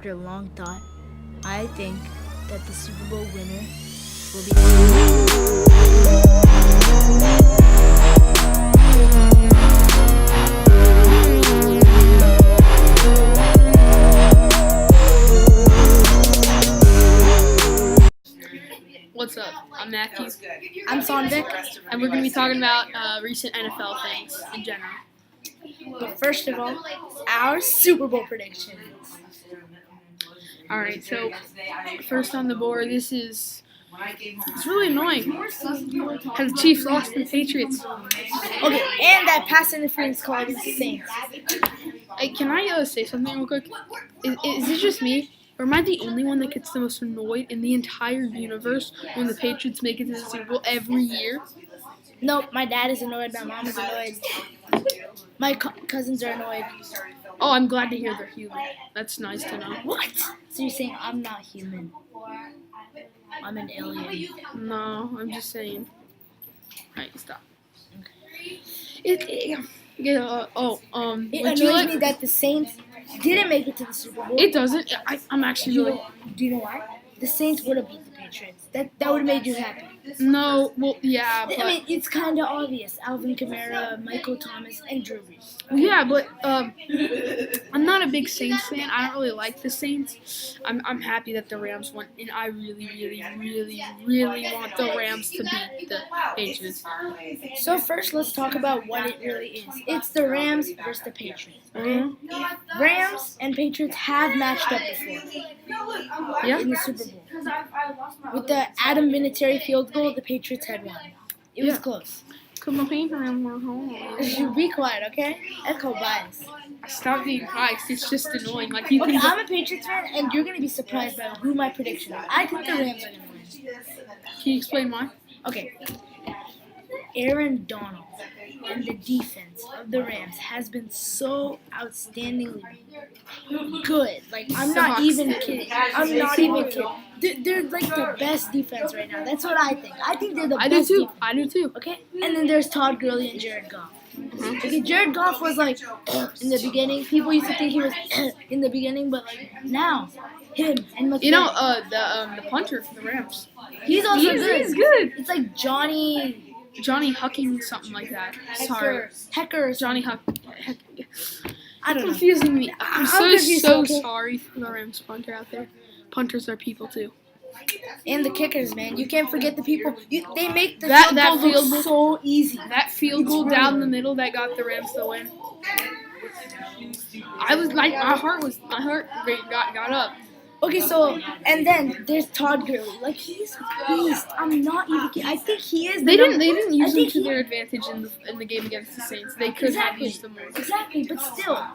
after long thought, I think that the Super Bowl winner will be. What's up? I'm Matthew, I'm Sonvik, and we're going to be talking about recent NFL things in general. but first of all, our Super Bowl predictions. All right, so first on the board, it's really annoying. Has the Chiefs lost to the Patriots? Okay, and that pass interference call against the Saints. Hey, can I say something real quick? Is it just me? Or am I the only one that gets the most annoyed in the entire universe when the Patriots make it to the Super Bowl every year? Nope, my dad is annoyed, my mom is annoyed, my cousins are annoyed. Oh, I'm glad to hear they're human. That's nice to know. What? So you're saying I'm not human? I'm an alien. No, I'm just saying. Alright, stop. It would you annoys me that the Saints didn't make it to the Super Bowl. It doesn't. I'm actually really. Do you know why? The Saints would have beat the Patriots. That would have made you happy. No, well, yeah, but I mean, it's kind of obvious. Alvin Kamara, Michael Thomas, and Drew Brees. yeah, but I'm not a big Saints fan. I don't really like the Saints. I'm happy that the Rams won, and I really want the Rams to beat the Patriots. So first, let's talk about what it really is. It's the Rams versus the Patriots. Okay? Rams and Patriots have matched up before. Yeah. In the Super Bowl. With the Adam Vinatieri field goal, the Patriots had won. It was close. Could my Rams were home? Be quiet, okay? Echo bias. Stop being biased. It's just annoying. Like Okay, I'm a Patriots fan, and you're gonna be surprised by who my prediction is. I think the Rams are gonna win. Can you explain why? Okay. Aaron Donald and the defense of the Rams has been so outstandingly good. Like, I'm not even kidding. I'm not even kidding. They're like the best defense right now. That's what I think. I think they're the best defense. I do too. Okay? And then there's Todd Gurley and Jared Goff. Okay, Jared Goff was like in the beginning. People used to think he was in the beginning, but like now, him and McVay. You know, the punter for the Rams. He's also good. He's good. It's like Johnny Hucking, something like that. Sorry. Hecker. Johnny Huck. I don't know. Confusing me. I'm so confused, okay? sorry for the Rams punter out there. Punters are people too. And the kickers, man. You can't forget the people. They make the That field goal field look so easy. That field goal down the middle that got the Rams the win. I was like, my heart rate got up. Okay, so, and then there's Todd Gurley. Like, he's a beast. I'm not even kidding. I think he is. They didn't use him to their advantage in the game against the Saints. They could have used them more. Exactly, but still,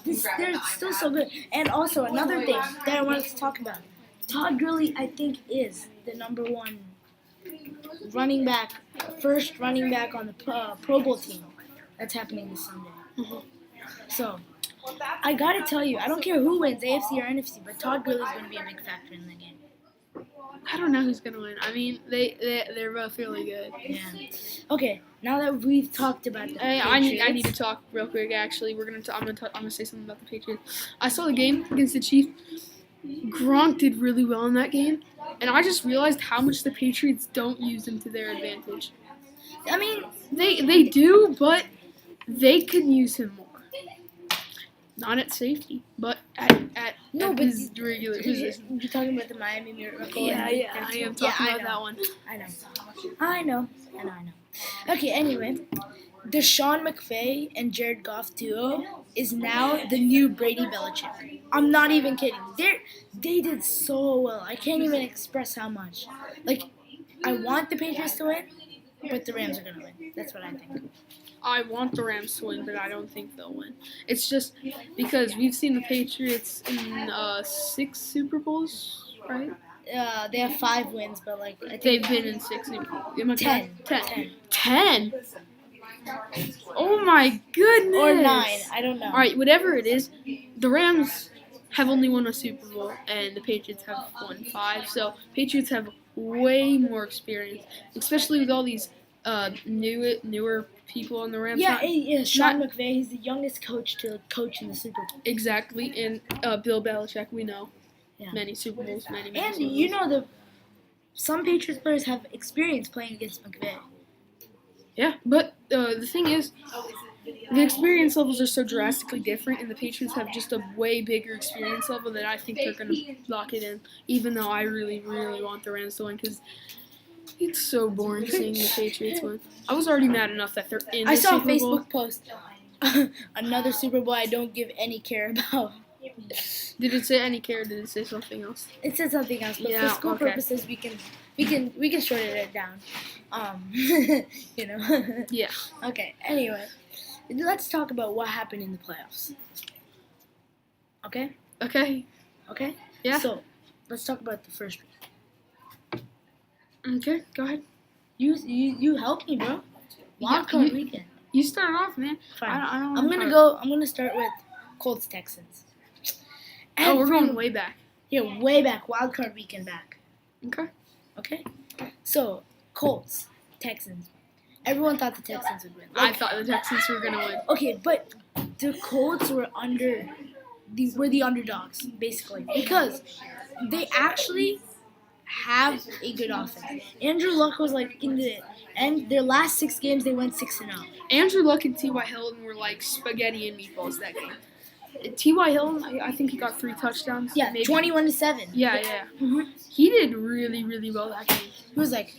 they're still so good. And also, another thing that I wanted to talk about. Todd Gurley, I think, is the number one running back, first running back on the Pro Bowl team that's happening this Sunday. So, I gotta tell you, I don't care who wins, AFC or NFC, but Todd Gurley's gonna be a big factor in the game. I don't know who's gonna win. I mean, they're both really good. Yeah. Okay, now that we've talked about the Patriots, I need to talk real quick. Actually, I'm gonna say something about the Patriots. I saw the game against the Chiefs. Gronk did really well in that game, and I just realized how much the Patriots don't use him to their advantage. I mean, they do, but they could use him more. Not at safety, but at his regular position. You're talking about the Miami Miracle. Yeah, I am talking about that one. I know. Okay, anyway, the Sean McVay and Jared Goff duo is now the new Brady Belichick. I'm not even kidding. They did so well. I can't even express how much. Like, I want the Patriots to win, but the Rams are gonna win. That's what I think. I want the Rams to win, but I don't think they'll win. It's just because we've seen the Patriots in 6 Super Bowls, right? They have 5 wins, but like I think they've been in 6 Super Bowls. 10. Oh my goodness! Or 9, I don't know. All right, whatever it is, the Rams have only won a Super Bowl, and the Patriots have won 5. So Patriots have way more experience, especially with all these newer people on the Rams. Yeah, Not- yeah. Sean McVay. He's the youngest coach to coach in the Super Bowl. exactly. And Bill Belichick, we know. Yeah. Many Super Bowls, many And Super you Bowls. know some Patriots players have experience playing against McVay. Yeah, but the thing is, the experience levels are so drastically different, and the Patriots have just a way bigger experience level that I think they're going to lock it in, even though I really, really want the Rams to win because it's so boring seeing the Patriots win. I was already mad enough that they're in the I saw a Super Bowl. Facebook post. Another Super Bowl I don't give any care about. Did it say any care? Or did it say something else? It said something else, but Yeah, for school okay. purposes, we can shorten it down. You know. Yeah. Okay. Anyway, let's talk about what happened in the playoffs. Okay. Okay. Okay. Yeah. So, let's talk about the first week. Okay. Go ahead. You help me, bro. Yeah, Wild card you- weekend. You start off, man. Fine. I don't I'm gonna start with Colts Texans. Oh, we're Every- going way back. Yeah, way back. Wild card weekend back. Okay. Okay. So Colts Texans. Everyone thought the Texans would win. I thought the Texans were gonna win. Okay, but the Colts were the underdogs basically because they actually have a good offense. Andrew Luck was like in the end. Their last 6 games, they went 6-0. Andrew Luck and T.Y. Hilton were like spaghetti and meatballs that game. T.Y. Hilton, I think he got 3 touchdowns. Yeah, maybe. 21-7. Yeah, yeah. Mhm. He did really, really well that game. He was like,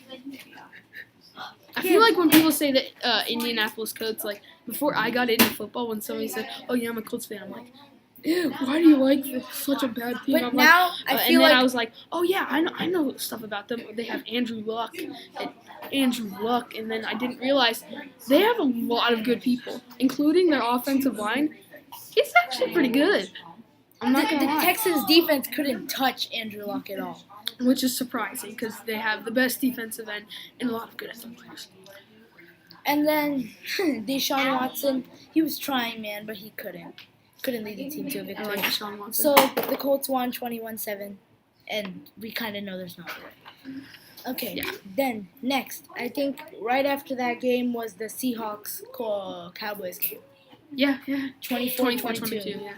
I feel like when people say that Indianapolis Colts, like before I got into football, when somebody said, "Oh yeah, I'm a Colts fan," I'm like, "Ew, why do you like this? Such a bad team." but I'm now like, I and feel then like I was like, "Oh yeah, I know stuff about them. They have Andrew Luck, and then I didn't realize they have a lot of good people, including their offensive line. It's actually pretty good. I'm not the gonna lie, Texans defense couldn't touch Andrew Luck at all. which is surprising because they have the best defensive end and a lot of good players. And then Deshaun Watson, he was trying, man, but he couldn't lead the team to a I victory. like Deshaun Watson. So the Colts won 21-7, and we kind of know there's not good. Okay, Yeah. then next, I think right after that game was the Seahawks Cowboys game. yeah, 24-22. 24-22. Yeah.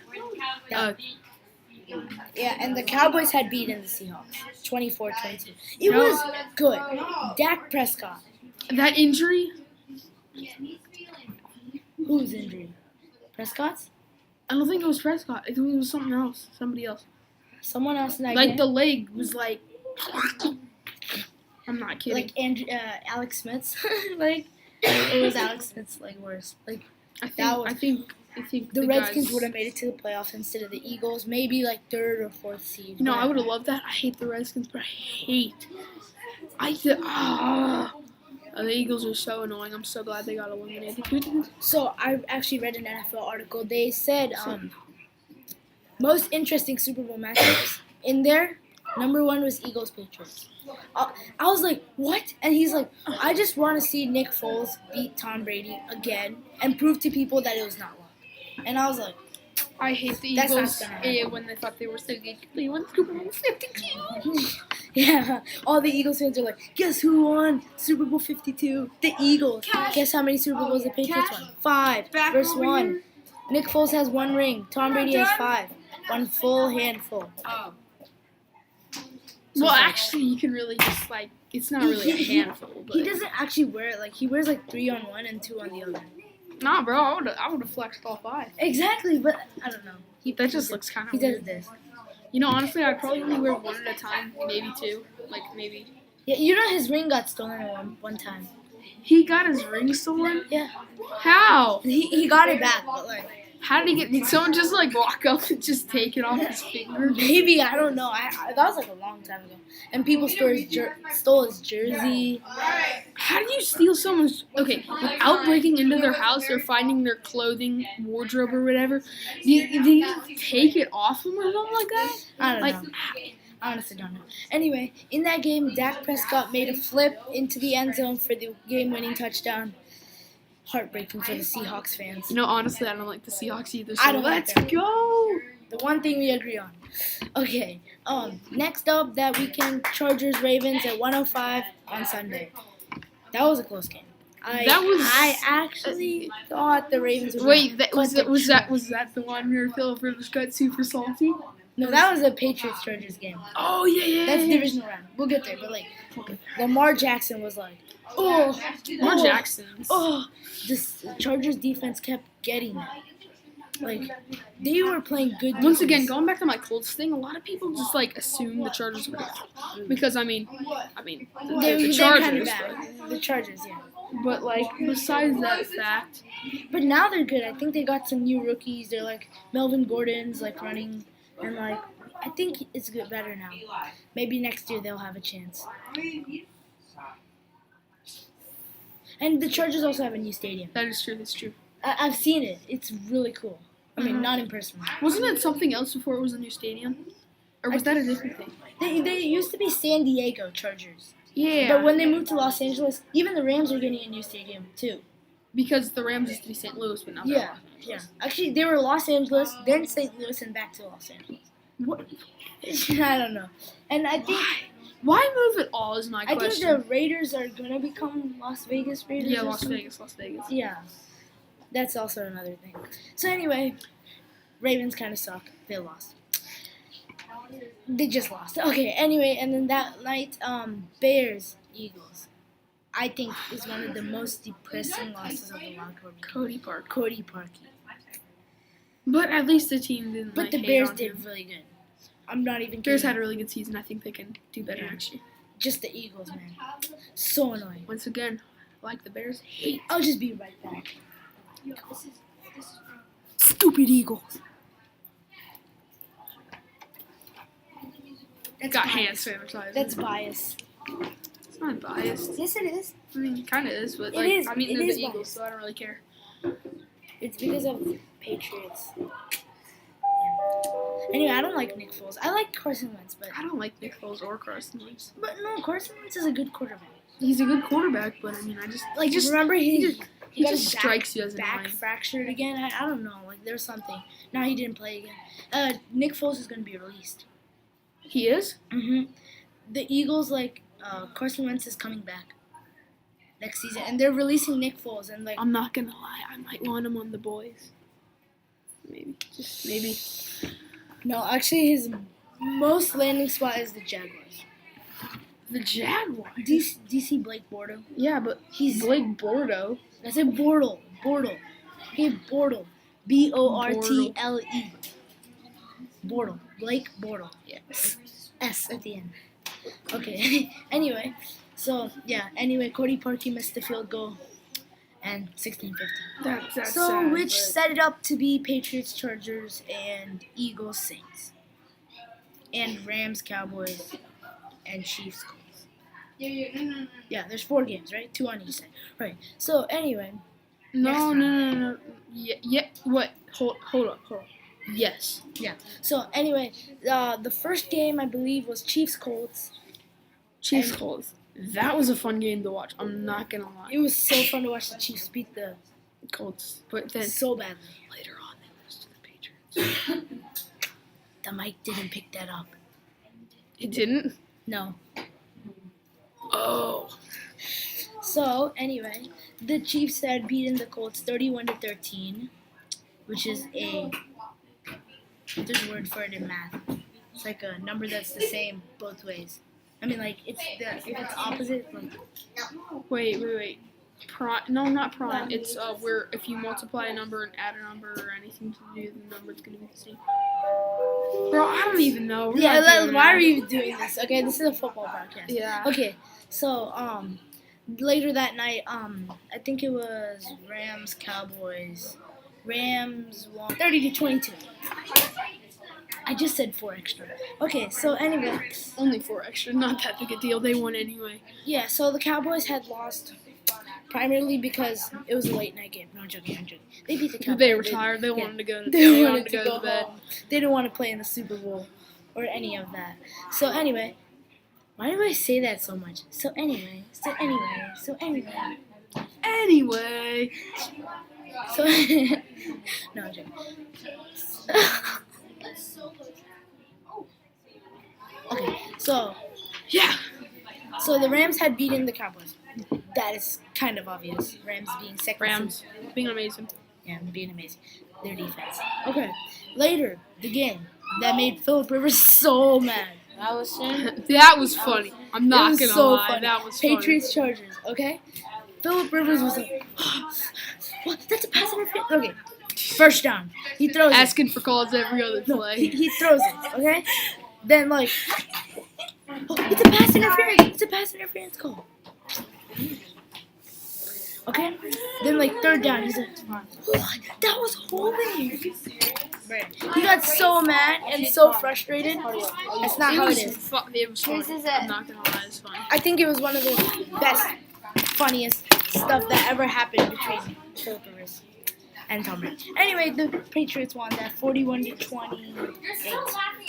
That- yeah, and the Cowboys had beaten the Seahawks 24-22. It No. was good. Dak Prescott, That injury, whose injury? Prescott's? I don't think it was Prescott. I think it was something else, somebody else. Someone else in that Like game? the leg was like. I'm not kidding. Like Alex Smith's, like it was Alex Smith's like worse. Like I think. that was- I think. the Redskins guys- would have made it to the playoffs instead of the Eagles, maybe like 3rd or 4th seed. You know, I would have loved that. I hate the Redskins, but the Eagles are so annoying. I'm so glad they got eliminated. So I actually read an NFL article. They said most interesting Super Bowl matchups in there. Number 1 was Eagles Patriots. I was like, what? And he's like, I just want to see Nick Foles beat Tom Brady again and prove to people that it was not luck. And I was like, I hate the That's not Eagles gonna happen. when they thought they were so good. They won Super Bowl 52. yeah. All the Eagles fans are like, guess who won Super Bowl 52? The Eagles. Guess how many Super Bowls the Patriots won? 5 versus 1. Nick Foles has 1 ring. Tom Brady has 5. 1 full handful. Well, actually, you can really just like it's not really a handful. But He doesn't actually wear it. Like, he wears like 3 on one and 2 on the other. Nah, bro, I would have flexed all 5. Exactly, but I don't know. That just looks kind He of does weird. this. You know, honestly, I'd probably only wear 1 at a time, maybe 2, like maybe. Yeah, you know his ring got stolen at one time. He got his ring stolen. Yeah. How? He got it back, but like How did he get? Did someone just like walk up and just take it off his finger? maybe I don't know. That was like a long time ago. And people stole his jersey. How do you steal someone's? Okay, without breaking into their house or finding their clothing wardrobe or whatever, do you take it off them or something like that? I don't Like, know. I honestly don't know. Anyway, in that game, Dak Prescott made a flip into the end zone for the game-winning touchdown. Heartbreaking for the Seahawks fans. you know, honestly, I don't like the Seahawks either. So I don't like let's them. go. The one thing we agree on. Okay. Next up that weekend, Chargers Ravens at 1:05 on Sunday. That was a close game. I actually thought the Ravens would Wait, win, that but the was that the one where Philip Rivers got super salty? No, that was a Patriots Chargers game. Oh yeah. That's divisional round. We'll get there, but like Lamar Jackson was like, oh, Lamar oh, Jackson. oh. This Chargers defense kept getting it. Like they were playing good. Once defense. again, going back to my Colts thing, a lot of people just like assume the Chargers were because I mean, They're the kind of Chargers. bad. The Chargers, yeah. But like besides that fact, But now they're good. I think they got some new rookies. They're like Melvin Gordon's like running, and like I think it's good better now. Maybe next year they'll have a chance. And the Chargers also have a new stadium. that is true. That's true. I've seen it. It's really cool. I mean, not in person. Wasn't it something else before it was a new stadium, or was that a different thing? They used to be San Diego Chargers. Yeah. But when they moved to Los Angeles, even the Rams are getting a new stadium too. because the Rams used to be St. Louis, but now they're Yeah, yeah. Actually, they were Los Angeles, then St. Louis, and back to Los Angeles. What? I don't know. And I think Why move at all is my I think question. the Raiders are gonna become Las Vegas Raiders. Yeah, or Las something. Vegas. Yeah, that's also another thing. So anyway, Ravens kind of suck. They lost. They just lost. Okay. Anyway, and then that night, Bears Eagles, I think is one of the most depressing losses of the locker room. Cody Parkey. But at least the team didn't. But like, the hate Bears on did him. really good. I'm not even Bears kidding. had a really good season. I think they can do better Yeah. next year. Just the Eagles, man. So annoying. Once again, like the Bears, hate. I'll just be right back. Stupid Eagles. That's Got bias. hand sanitizer. That's bias. It's not biased. Yes, it is. I mean, kind of is, but It like, is. I mean, It they're is the Eagles, biased. so I don't really care. It's because of Patriots. Yeah. Anyway, I don't like Nick Foles. I like Carson Wentz, but I don't like Nick Foles or Carson Wentz. no, Carson Wentz is a good quarterback. He's a good quarterback, but I mean, I just Like, just remember he he got just his strikes you as back annoying. fractured again. I don't know. Like, there's something. Now he didn't play again. Nick Foles is gonna be released. He is. The Eagles, Carson Wentz is coming back next season, and they're releasing Nick Foles, and I'm not gonna lie, I might want him on the boys. Maybe, just maybe. no, actually his most landing spot is the Jaguars. The Jaguars. DC Blake Bortles. Yeah, but He's Blake Bordeaux. I said Bortle. Hey, Bortle. Bortle. Bortle. Blake Bortle. Yeah. S at the end. Okay. Anyway, Cody Parkey missed the field goal, and 16-15. That's So, sad, which but- set it up to be Patriots, Chargers, and Eagles, Saints, and Rams, Cowboys, and Chiefs, Colts. Yeah, there's 4 games, right? 2 on each side. Right. So anyway, No. Yeah. What? Hold on. Yes. So anyway, the first game I believe was Chiefs, Colts. Chiefs Colts. That was a fun game to watch. I'm not gonna lie. It was so fun to watch the Chiefs beat the Colts, but then so badly. later on they lost to the Patriots. The mic didn't pick that up. It didn't. No. Oh. So anyway, the Chiefs had beaten the Colts 31-13, which is there's a word for it in math. It's like a number that's the same both ways. I mean, like if it's opposite, like Wait. Prime? No, not prime. It's where if you multiply a number and add a number or anything to do, the number's gonna be the same. Bro, I don't even know. We're not doing why that. are you doing this? Okay, this is a football podcast. Yeah. Okay, so later that night, I think it was Rams Cowboys. Rams won 30-22. I just said 4 extra. Okay, so anyway, Only 4 extra. Not that big a deal. They won anyway. yeah. So the Cowboys had lost primarily because it was a late night game. No, I'm joking. They beat the Cowboys. They were tired. They wanted to go. They wanted to go go to bed. home. They didn't want to play in the Super Bowl or any of that. So anyway, why do I say that so much? So anyway. Anyway. So no, I'm joking. Okay, so Yeah. the Rams had beaten the Cowboys. That is kind of obvious. Rams being second. Rams being amazing. Yeah, being amazing. Their defense. Okay. Later, the game that made Philip Rivers so mad. I was saying. That was funny. I'm not It was gonna so lie. funny. That was Patriots Chargers. Okay. Philip Rivers was like, "What? That's a pass interference." Okay. First down. He throws funny. it. Asking for calls every other No, play. he throws it. Okay. Then like, oh, it's a pass interference. It's a pass interference call. Okay. Then like third down, he's like, "What? That was holding." He got so mad and so frustrated. That's not how it is. It was funny. This is I'm it. not gonna lie. It's funny. I think it was one of the best, funniest stuff that ever happened between Philip Rivers and Tom Brady. Anyway, the Patriots won that 41-28.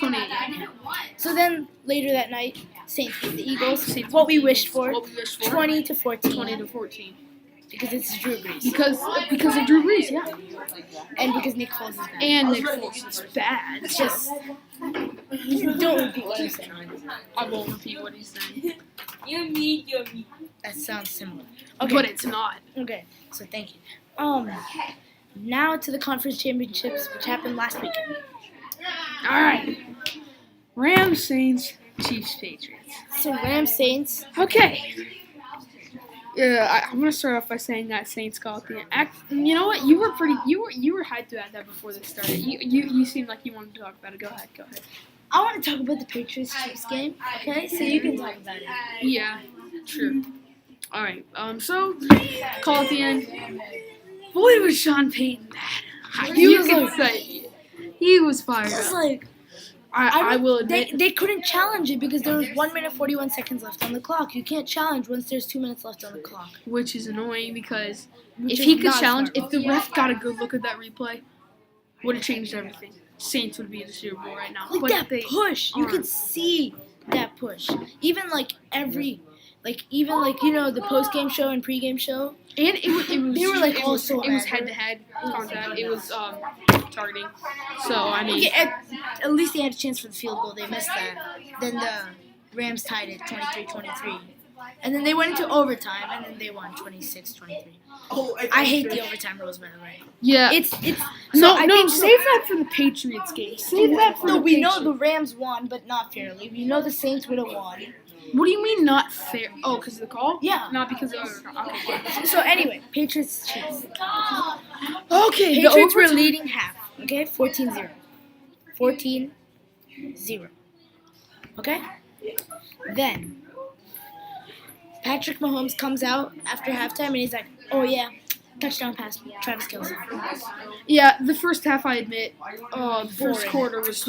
28. So then later that night, Saints beat the Eagles. Saints What we beat the wished Eagles. for, What we wished for. 20-14, 20-14. because it's Drew Brees Because of Drew Brees, yeah. and because Nick Foles is back. And Nick Foles is bad. It's just don't repeat what I'm saying. I won't repeat what he's saying. That sounds similar. But it's not. Okay, so thank you. Now to the conference championships, which happened last weekend. All right. Rams, Saints, Chiefs, Patriots. So Rams Saints. Okay. I'm gonna start off by saying that Saints call at the end. You know what? You were hyped about that before this started. You seemed like you wanted to talk about it. Go ahead. I want to talk about the Patriots Chiefs game. Okay, so you can talk about it. Yeah, sure. All right. So call at the end. Boy, was Sean Payton mad. He You was can like- say he was fired It's up. like I will admit. they couldn't challenge it because there was 1 minute 41 seconds left on the clock. You can't challenge once there's 2 minutes left on the clock. Which is annoying because Which if is he could not challenge, smart. if the ref got a good look at that replay, would have changed everything. Saints would be in the Super Bowl right now. Like But that they push, you aren't. could see that push. Even like the post game show and pre game show. And it was They were, like, it all was, so it was mad. head to head contact. It was targeting. So I mean, Okay, at least they had a chance for the field goal. They missed that. Then the Rams tied it 23-23. And then they went into overtime, and then they won 26-23. I hate the overtime rules, by the way. yeah. It's No, I no, think save that for the Patriots game. Save that for No, the we know Patriots. the Rams won, but not fairly. We know the Saints would have won. What do you mean not fair? Oh, because of the call? Yeah. Not because of okay. So anyway, Patriots Chiefs. Okay, the Patriots were overtime- leading half. Okay, 14-0. 14-0. Okay? Then Patrick Mahomes comes out after halftime and he's like, "Oh yeah, touchdown pass, Travis Kelce." Yeah, the first half I admit. The first Boring. quarter was.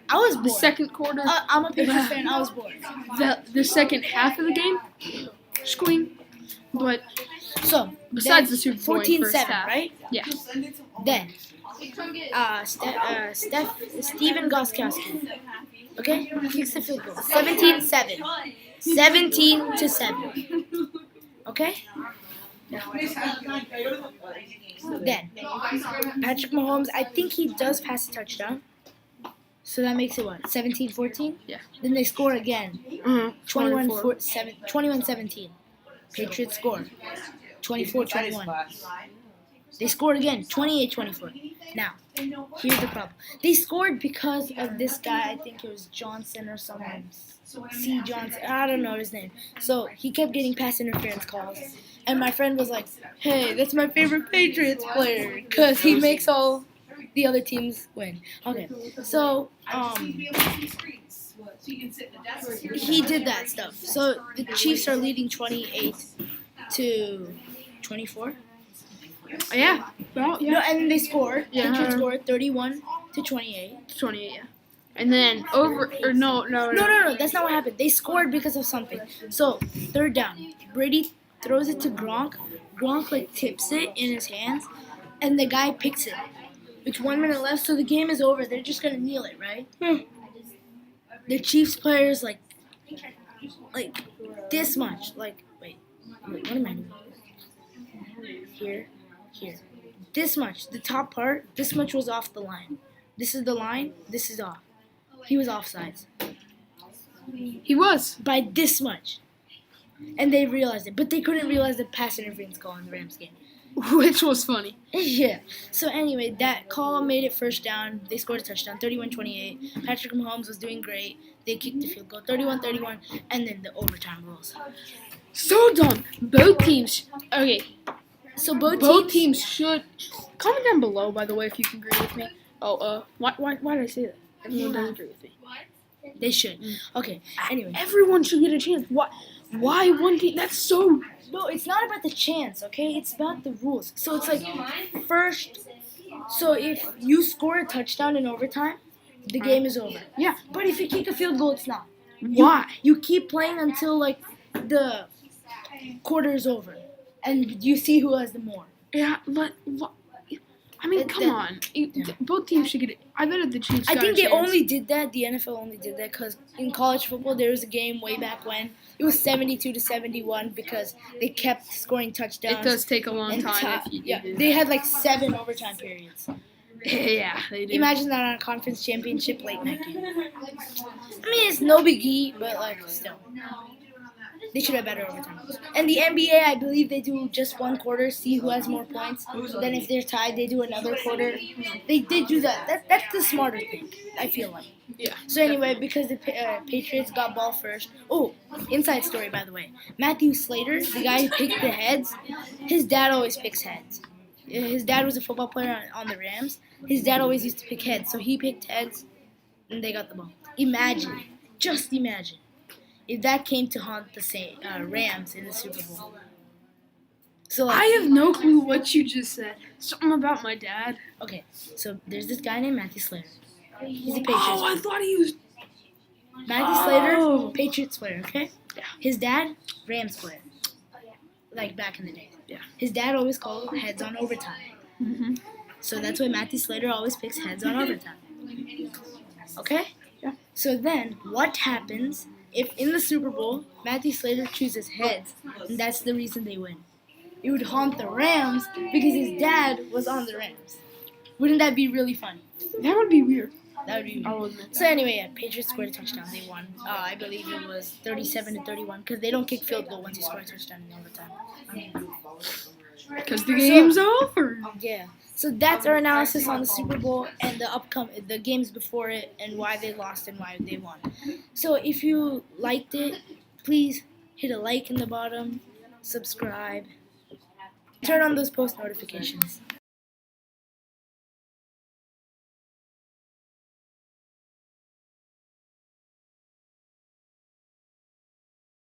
I was The bored. second quarter. I'm a Patriots fan. I was bored. The second half of the game, squing. But So Besides then the Super Bowl in first 14-7, half. right? yeah, Then Steven Gostkowski, okay, kicks the field goal. 17-7. 17-7. Okay? Then Patrick Mahomes, I think he does pass a touchdown. So that makes it what? 17-14? Yeah. Then they score again. 24. 21-17. Patriots score. 24-21. They scored again. 28-24. Now, here's the problem. They scored because of this guy. I think it was Johnson or someone. C. Johnson. I don't know his name. So he kept getting pass interference calls. And my friend was like, "Hey, that's my favorite Patriots player because he makes all the other teams win." Okay, so he did that stuff. So the Chiefs are leading 28-24. Yeah. Well, yeah. No, and then they scored. Yeah. Patriots scored 31-28. 28. Yeah. And then no. No, that's not what happened. They scored because of something. So third down, Brady throws it to Gronk. Gronk tips it in his hands, and the guy picks it. It's 1 minute left, so the game is over. They're just gonna kneel it, right? The Chiefs players like this much. Wait, what am I doing? Here. This much. The top part. This much was off the line. This is the line. This is off. He was offsides He was. by this much. and they realized it, but they couldn't realize the pass interference call in the Rams game. Which was funny. Yeah. So anyway, that call made it first down. They scored a touchdown, 31-28. Patrick Mahomes was doing great. They kicked the field goal, 31-31, and then the overtime rolls. So dumb. Both teams. Okay, So both teams should comment down below. By the way, if you can agree with me. Oh, why did I say that? Everyone does agree with me. They should. Okay. Anyway. Everyone should get a chance. Why one team? That's so. No, it's not about the chance, okay? It's about the rules. So it's like first. So if you score a touchdown in overtime, the game is over. Yeah. But if you kick a field goal, it's not. Why? You keep playing until like the quarter is over, and you see who has the more. Yeah, but what? I mean, come on. Both teams should get it. I bet if the Chiefs. I got think a they chance- only did that. The NFL only did that because in college football there was a game way back when it was 72-71 because they kept scoring touchdowns. It does take a long and time. If you yeah, do they that. had like 7 overtime periods. Yeah, they do. Imagine that on a conference championship late night game. I mean, it's no biggie, but like still, they should have better overtime. And the NBA, I believe they do just one quarter, see who has more points. Then if they're tied, they do another quarter. They did do that. That's the smarter thing, I feel like. Yeah. So anyway, because the Patriots got ball first. Oh, inside story by the way. Matthew Slater, the guy who picked the heads, his dad always picks heads. His dad was a football player on the Rams. His dad always used to pick heads, so he picked heads, and they got the ball. Imagine, just imagine, if that came to haunt the Rams in the Super Bowl. So I have no clue what you just said. Something about my dad. okay, so there's this guy named Matthew Slater. He's a Patriots Oh, I player. thought he was. Matthew Slater, Oh. Patriots player, okay? Yeah. His dad, Rams player. Like back in the day. Yeah. His dad always called heads on overtime. Mm-hmm. So that's why Matthew Slater always picks heads on overtime. Okay? Yeah. So then, what happens if in the Super Bowl, Matthew Slater chooses heads, and that's the reason they win? It would haunt the Rams because his dad was on the Rams. Wouldn't that be really funny? That would be weird. That would be weird. I'll admit So that. anyway, yeah, Patriots scored a touchdown. They won. I believe it was 37-31 because they don't kick field goal once you score a touchdown in overtime. Because the game's over. Yeah. So that's our analysis on the Super Bowl and the games before it and why they lost and why they won. So if you liked it, please hit a like in the bottom, subscribe, turn on those post notifications.